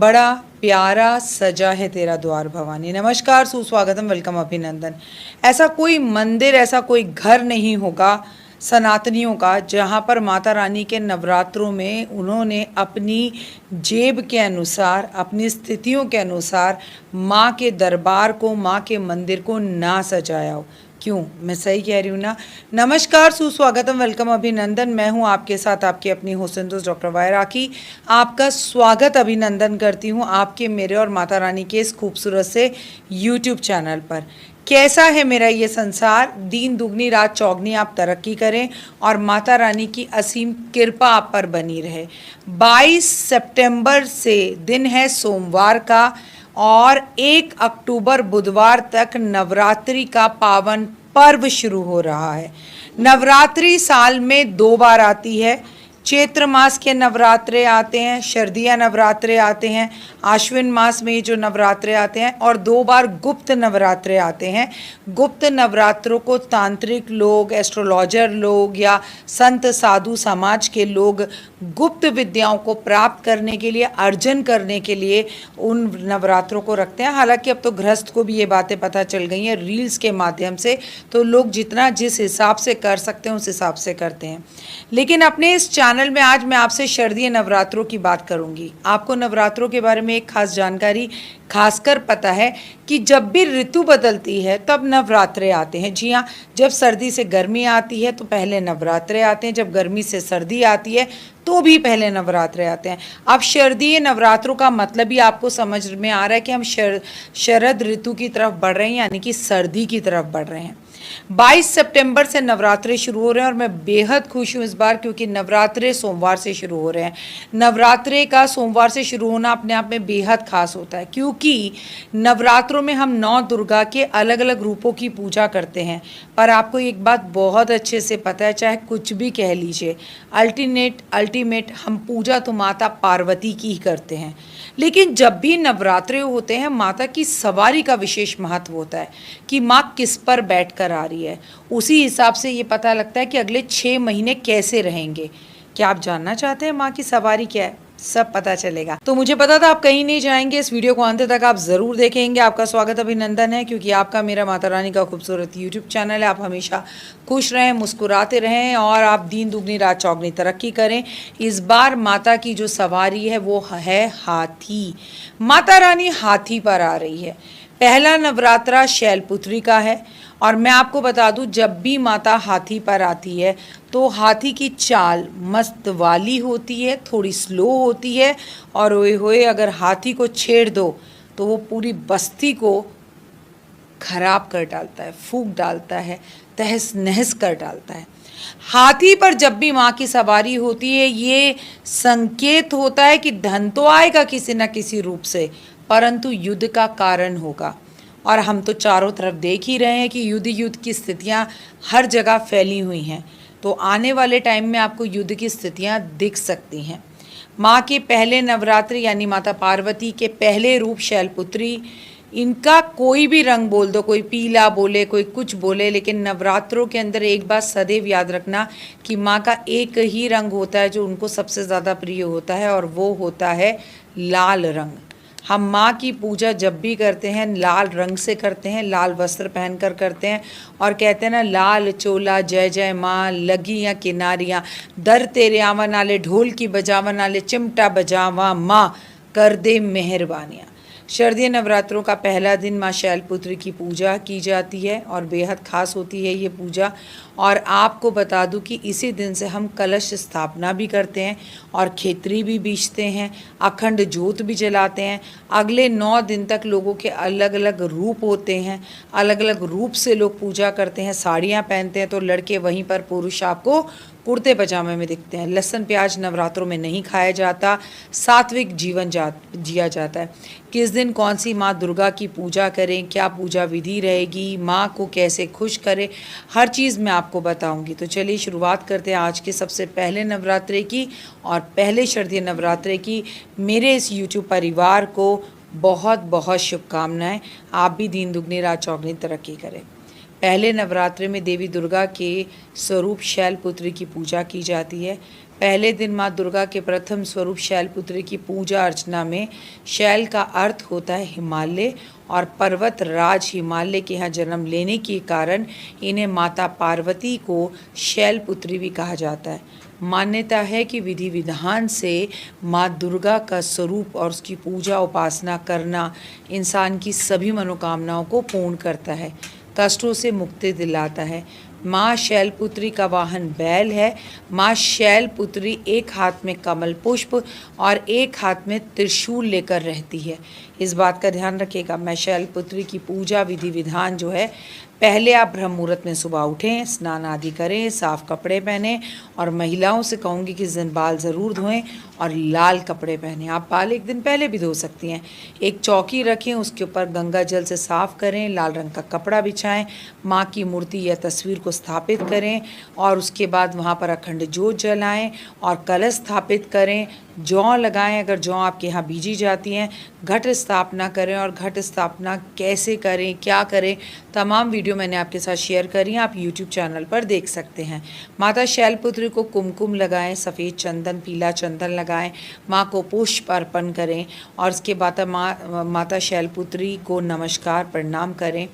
बड़ा प्यारा सजा है तेरा द्वार भवानी। नमस्कार, सुस्वागतम, वेलकम, अभिनंदन। ऐसा कोई मंदिर, ऐसा कोई घर नहीं होगा सनातनियों का जहाँ पर माता रानी के नवरात्रों में उन्होंने अपनी जेब के अनुसार, अपनी स्थितियों के अनुसार माँ के दरबार को, माँ के मंदिर को ना सजाया हो। क्यों? मैं सही कह रही हूँ ना? नमस्कार, सुस्वागतम, वेलकम, अभिनंदन। मैं हूँ आपके साथ आपकी अपनी हुस्न दोस्त डॉक्टर वाय राखी। आपका स्वागत, अभिनंदन करती हूँ आपके, मेरे और माता रानी के इस खूबसूरत से यूट्यूब चैनल पर। कैसा है मेरा ये संसार? दिन दुगनी रात चौगनी आप तरक्की करें और माता रानी की असीम कृपा आप पर बनी रहे। 22 सितंबर से दिन है सोमवार का और 1 अक्टूबर बुधवार तक नवरात्रि का पावन पर्व शुरू हो रहा है। नवरात्रि साल में 2 बार आती है। चैत्र मास के नवरात्रे आते हैं, शरदिया नवरात्रे आते हैं, आश्विन मास में जो नवरात्रे आते हैं, और 2 बार गुप्त नवरात्रे आते हैं। गुप्त नवरात्रों को तांत्रिक लोग, एस्ट्रोलॉजर लोग या संत साधु समाज के लोग गुप्त विद्याओं को प्राप्त करने के लिए, अर्जन करने के लिए उन नवरात्रों को रखते हैं। हालांकि अब तो गृहस्थ को भी ये बातें पता चल गई हैं रील्स के माध्यम से, तो लोग जितना जिस हिसाब से कर सकते हैं उस हिसाब से करते हैं। लेकिन अपने इस चैनल में आज मैं आपसे शारदीय नवरात्रों की बात करूंगी। आपको नवरात्रों के बारे में एक खास जानकारी खासकर पता है कि जब भी ऋतु बदलती है तब नवरात्रे आते हैं। जी हाँ, जब सर्दी से गर्मी आती है तो पहले नवरात्रे आते हैं, जब गर्मी से सर्दी आती है तो भी पहले नवरात्रे आते हैं। अब शारदीय नवरात्रों का मतलब ही आपको समझ में आ रहा है कि हम शरद ऋतु की तरफ बढ़ रहे हैं, यानी कि सर्दी की तरफ बढ़ रहे हैं। 22 सितंबर से नवरात्रे शुरू हो रहे हैं और मैं बेहद खुश हूँ इस बार, क्योंकि नवरात्रे सोमवार से शुरू हो रहे हैं। नवरात्रे का सोमवार से शुरू होना अपने आप में बेहद खास होता है, क्योंकि नवरात्रों में हम 9 दुर्गा के अलग अलग रूपों की पूजा करते हैं। पर आपको एक बात बहुत अच्छे से पता है, चाहे कुछ भी कह लीजिए, अल्टीमेट हम पूजा तो माता पार्वती की ही करते हैं। लेकिन जब भी नवरात्रे होते हैं, माता की सवारी का विशेष महत्व होता है कि माँ किस पर बैठ कर आ रही है। उसी हिसाब से ये पता लगता है कि अगले 6 महीने कैसे रहेंगे। क्या आप जानना चाहते हैं माँ की सवारी क्या है? सब पता चलेगा। तो मुझे पता था आप कहीं नहीं जाएंगे, इस वीडियो को अंत तक आप ज़रूर देखेंगे। आपका स्वागत, अभिनंदन है, क्योंकि आपका मेरा माता रानी का खूबसूरत यूट्यूब चैनल है। आप हमेशा खुश रहें, मुस्कुराते रहें और आप दिन दुगनी रात चौगनी तरक्की करें। इस बार माता की जो सवारी है वो है हाथी। माता रानी हाथी पर आ रही है। पहला नवरात्रा शैलपुत्री का है और मैं आपको बता दूं, जब भी माता हाथी पर आती है तो हाथी की चाल मस्त वाली होती है, थोड़ी स्लो होती है, और ओए होए अगर हाथी को छेड़ दो तो वो पूरी बस्ती को खराब कर डालता है, फूंक डालता है, तहस नहस कर डालता है। हाथी पर जब भी माँ की सवारी होती है, ये संकेत होता है कि धन तो आएगा किसी न किसी रूप से, परंतु युद्ध का कारण होगा। और हम तो चारों तरफ देख ही रहे हैं कि युद्ध की स्थितियाँ हर जगह फैली हुई हैं। तो आने वाले टाइम में आपको युद्ध की स्थितियाँ दिख सकती हैं। माँ के पहले नवरात्रि यानी माता पार्वती के पहले रूप शैलपुत्री, इनका कोई भी रंग बोल दो, कोई पीला बोले, कोई कुछ बोले, लेकिन नवरात्रों के अंदर एक बात सदैव याद रखना कि माँ का एक ही रंग होता है जो उनको सबसे ज़्यादा प्रिय होता है, और वो होता है लाल रंग। हम माँ की पूजा जब भी करते हैं लाल रंग से करते हैं, लाल वस्त्र पहनकर करते हैं, और कहते हैं ना, लाल चोला जय जय माँ, लगी या किनारियाँ, दर तेरे आवा नाले, ढोल की बजावा नाले, चिमटा बजावा माँ, कर दे मेहरबानियाँ। शारदीय नवरात्रों का पहला दिन माँ शैलपुत्री की पूजा की जाती है और बेहद खास होती है ये पूजा। और आपको बता दूं कि इसी दिन से हम कलश स्थापना भी करते हैं और खेतरी भी बीजते हैं, अखंड ज्योत भी जलाते हैं। अगले 9 दिन तक लोगों के अलग अलग रूप होते हैं, अलग अलग रूप से लोग पूजा करते हैं, साड़ियाँ पहनते हैं। तो लड़के वहीं पर, पुरुष आपको कुर्ते पजामे में दिखते हैं। लहसुन प्याज नवरात्रों में नहीं खाया जाता, सात्विक जीवन जिया जाता है। किस दिन कौन सी माँ दुर्गा की पूजा करें, क्या पूजा विधि रहेगी, माँ को कैसे खुश करें, हर चीज़ मैं आपको बताऊंगी। तो चलिए शुरुआत करते हैं आज के सबसे पहले नवरात्रे की और पहले शारदीय नवरात्रे की। मेरे इस यूट्यूब परिवार को बहुत बहुत शुभकामनाएं। आप भी दिन दुगनी रात चौगनी तरक्की करें। पहले नवरात्रे में देवी दुर्गा के स्वरूप शैलपुत्री की पूजा की जाती है। पहले दिन माँ दुर्गा के प्रथम स्वरूप शैलपुत्री की पूजा अर्चना में शैल का अर्थ होता है हिमालय और पर्वत राज हिमालय के यहाँ जन्म लेने के कारण इन्हें माता पार्वती को शैलपुत्री भी कहा जाता है। मान्यता है कि विधि विधान से माँ दुर्गा का स्वरूप और उसकी पूजा उपासना करना इंसान की सभी मनोकामनाओं को पूर्ण करता है, कष्टों से मुक्ति दिलाता है। माँ शैलपुत्री का वाहन बैल है। माँ शैलपुत्री एक हाथ में कमल पुष्प और एक हाथ में त्रिशूल लेकर रहती है। इस बात का ध्यान रखिएगा। मैं शैलपुत्री की पूजा विधि विधान जो है, पहले आप ब्रह्म मुहूर्त में सुबह उठें, स्नान आदि करें, साफ कपड़े पहनें और महिलाओं से कहूँगी कि इस दिन बाल ज़रूर धोएं और लाल कपड़े पहनें। आप बाल एक दिन पहले भी धो सकती हैं। एक चौकी रखें, उसके ऊपर गंगा जल से साफ़ करें, लाल रंग का कपड़ा बिछाएं, माँ की मूर्ति या तस्वीर को स्थापित करें और उसके बाद वहाँ पर अखंड ज्योत जलाएं और कलश स्थापित करें। जौ लगाएं, अगर जौ आपके यहाँ बीजी जाती हैं। घट स्थापना करें और घट स्थापना कैसे करें, क्या करें, तमाम वीडियो मैंने आपके साथ शेयर करी हैं, आप यूट्यूब चैनल पर देख सकते हैं। माता शैलपुत्री को कुमकुम लगाएं, सफ़ेद चंदन, पीला चंदन लगाएं, माँ को पुष्प अर्पण करें और उसके बाद माता शैलपुत्री को नमस्कार प्रणाम करें।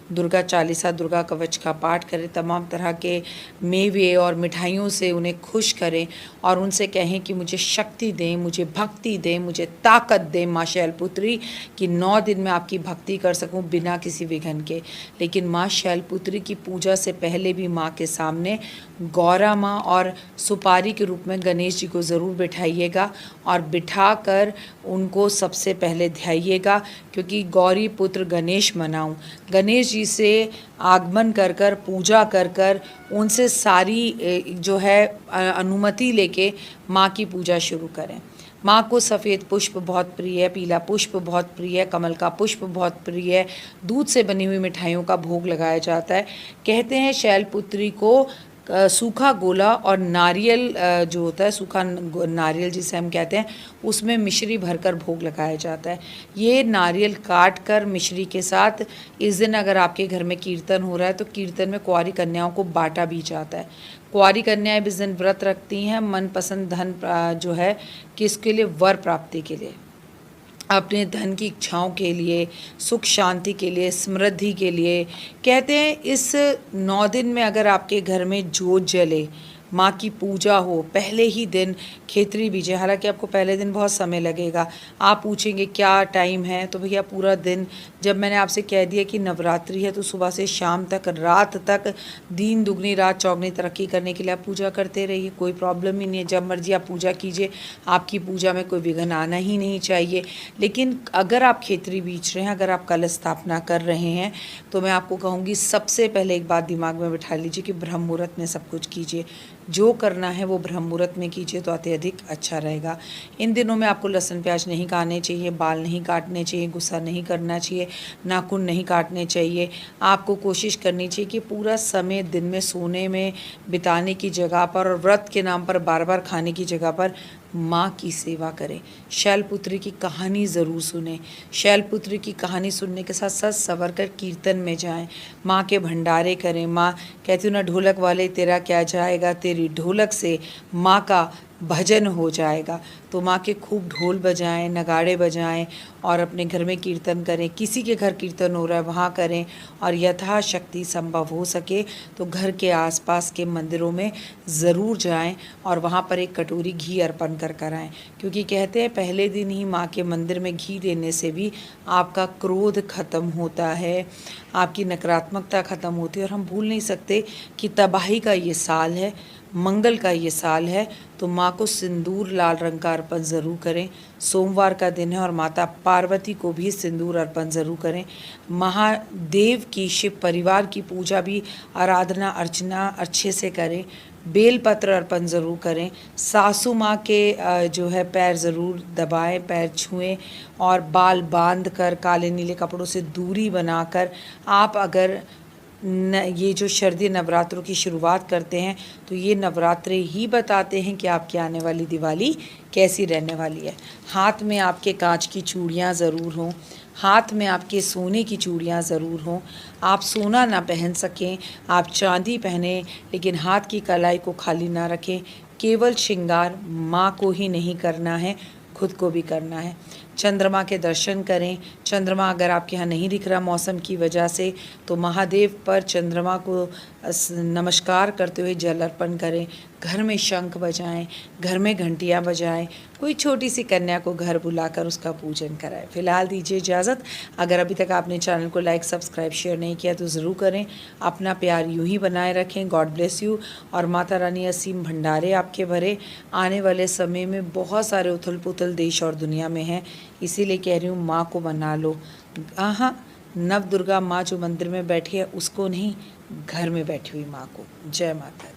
दुर्गा चालीसा, दुर्गा कवच का पाठ करें, तमाम तरह के मेवे और मिठाइयों से उन्हें खुश करें और उनसे कहें कि मुझे शक्ति दें, मुझे भक्ति दें, मुझे ताकत दें माँ शैलपुत्री, कि 9 दिन में आपकी भक्ति कर सकूं बिना किसी विघ्न के। लेकिन माँ शैलपुत्री की पूजा से पहले भी माँ के सामने गौरा माँ और सुपारी के रूप में गणेश जी को ज़रूर बिठाइएगा और बिठा कर उनको सबसे पहले ध्याइएगा, क्योंकि गौरी पुत्र गणेश मनाऊं। गणेश जी से आगमन कर कर, पूजा कर कर, उनसे सारी जो है अनुमति लेके माँ की पूजा शुरू करें। माँ को सफ़ेद पुष्प बहुत प्रिय है, पीला पुष्प बहुत प्रिय है, कमल का पुष्प बहुत प्रिय है, दूध से बनी हुई मिठाइयों का भोग लगाया जाता है। कहते हैं शैलपुत्री को सूखा गोला और नारियल जो होता है, सूखा नारियल जिसे हम कहते हैं, उसमें मिश्री भरकर भोग लगाया जाता है। ये नारियल काट कर मिश्री के साथ इस दिन अगर आपके घर में कीर्तन हो रहा है तो कीर्तन में कुंवारी कन्याओं को बांटा भी जाता है। कुंवारी कन्याएं इस दिन व्रत रखती हैं मनपसंद धन जो है किसके लिए, वर प्राप्ति के लिए, अपने धन की इच्छाओं के लिए, सुख शांति के लिए, समृद्धि के लिए। कहते हैं इस 9 दिन में अगर आपके घर में ज्योत जले, माँ की पूजा हो, पहले ही दिन खेतरी बीजे, हालांकि आपको पहले दिन बहुत समय लगेगा। आप पूछेंगे क्या टाइम है, तो भैया पूरा दिन, जब मैंने आपसे कह दिया कि नवरात्रि है तो सुबह से शाम तक, रात तक, दिन दुगनी रात चौगनी तरक्की करने के लिए आप पूजा करते रहिए, कोई प्रॉब्लम ही नहीं है। जब मर्जी आप पूजा कीजिए, आपकी पूजा में कोई विघ्न आना ही नहीं चाहिए। लेकिन अगर आप खेतरी बीज रहे हैं, अगर आप कलश स्थापना कर रहे हैं, तो मैं आपको कहूँगी सबसे पहले एक बात दिमाग में बिठा लीजिए कि ब्रह्म मुहूर्त में सब कुछ कीजिए। जो करना है वो ब्रह्म मुहूर्त में कीजिए तो अत्यधिक अच्छा रहेगा। इन दिनों में आपको लहसुन प्याज नहीं खाने चाहिए, बाल नहीं काटने चाहिए, गुस्सा नहीं करना चाहिए, नाखून नहीं काटने चाहिए। आपको कोशिश करनी चाहिए कि पूरा समय दिन में सोने में बिताने की जगह पर और व्रत के नाम पर बार बार खाने की जगह पर माँ की सेवा करें। शैलपुत्री की कहानी ज़रूर सुने। शैलपुत्री की कहानी सुनने के साथ साथ सवर कर कीर्तन में जाएं, माँ के भंडारे करें। माँ कहती हूँ ना, ढोलक वाले तेरा क्या जाएगा, तेरी ढोलक से माँ का भजन हो जाएगा। तो माँ के खूब ढोल बजाएं, नगाड़े बजाएं और अपने घर में कीर्तन करें। किसी के घर कीर्तन हो रहा है वहाँ करें और यथाशक्ति संभव हो सके तो घर के आसपास के मंदिरों में ज़रूर जाएं और वहाँ पर एक कटोरी घी अर्पण कर आएँ, क्योंकि कहते हैं पहले दिन ही माँ के मंदिर में घी देने से भी आपका क्रोध खत्म होता है, आपकी नकारात्मकता खत्म होती है। और हम भूल नहीं सकते कि तबाही का ये साल है, मंगल का ये साल है, तो माँ को सिंदूर लाल रंग का अर्पण ज़रूर करें। सोमवार का दिन है और माता पार्वती को भी सिंदूर अर्पण ज़रूर करें। महादेव की, शिव परिवार की पूजा भी, आराधना अर्चना अच्छे से करें। बेलपत्र अर्पण ज़रूर करें। सासू माँ के जो है पैर ज़रूर दबाएं, पैर छुएं और बाल बांध कर काले नीले कपड़ों से दूरी बनाकर आप अगर ये जो शरदीय नवरात्रों की शुरुआत करते हैं तो ये नवरात्रे ही बताते हैं कि आपकी आने वाली दिवाली कैसी रहने वाली है। हाथ में आपके कांच की चूड़ियाँ ज़रूर हों, हाथ में आपके सोने की चूड़ियाँ ज़रूर हों। आप सोना ना पहन सकें, आप चांदी पहने, लेकिन हाथ की कलाई को खाली ना रखें। केवल श्रृंगार माँ को ही नहीं करना है, खुद को भी करना है। चंद्रमा के दर्शन करें। चंद्रमा अगर आपके यहाँ नहीं दिख रहा मौसम की वजह से, तो महादेव पर चंद्रमा को नमस्कार करते हुए जल अर्पण करें। घर में शंख बजाएं, घर में घंटियाँ बजाएं, कोई छोटी सी कन्या को घर बुलाकर उसका पूजन कराएं। फिलहाल दीजिए इजाज़त। अगर अभी तक आपने चैनल को लाइक, सब्सक्राइब, शेयर नहीं किया तो ज़रूर करें। अपना प्यार यूं ही बनाए रखें। God bless you. और माता रानी असीम भंडारे आपके भरे। आने वाले समय में बहुत सारे उथल पुथल देश और दुनिया में हैं, इसीलिए कह रही हूँ माँ को मना लो। हाँ, नव दुर्गा माँ जो मंदिर में बैठी है उसको नहीं, घर में बैठी हुई माँ को। जय माता दी।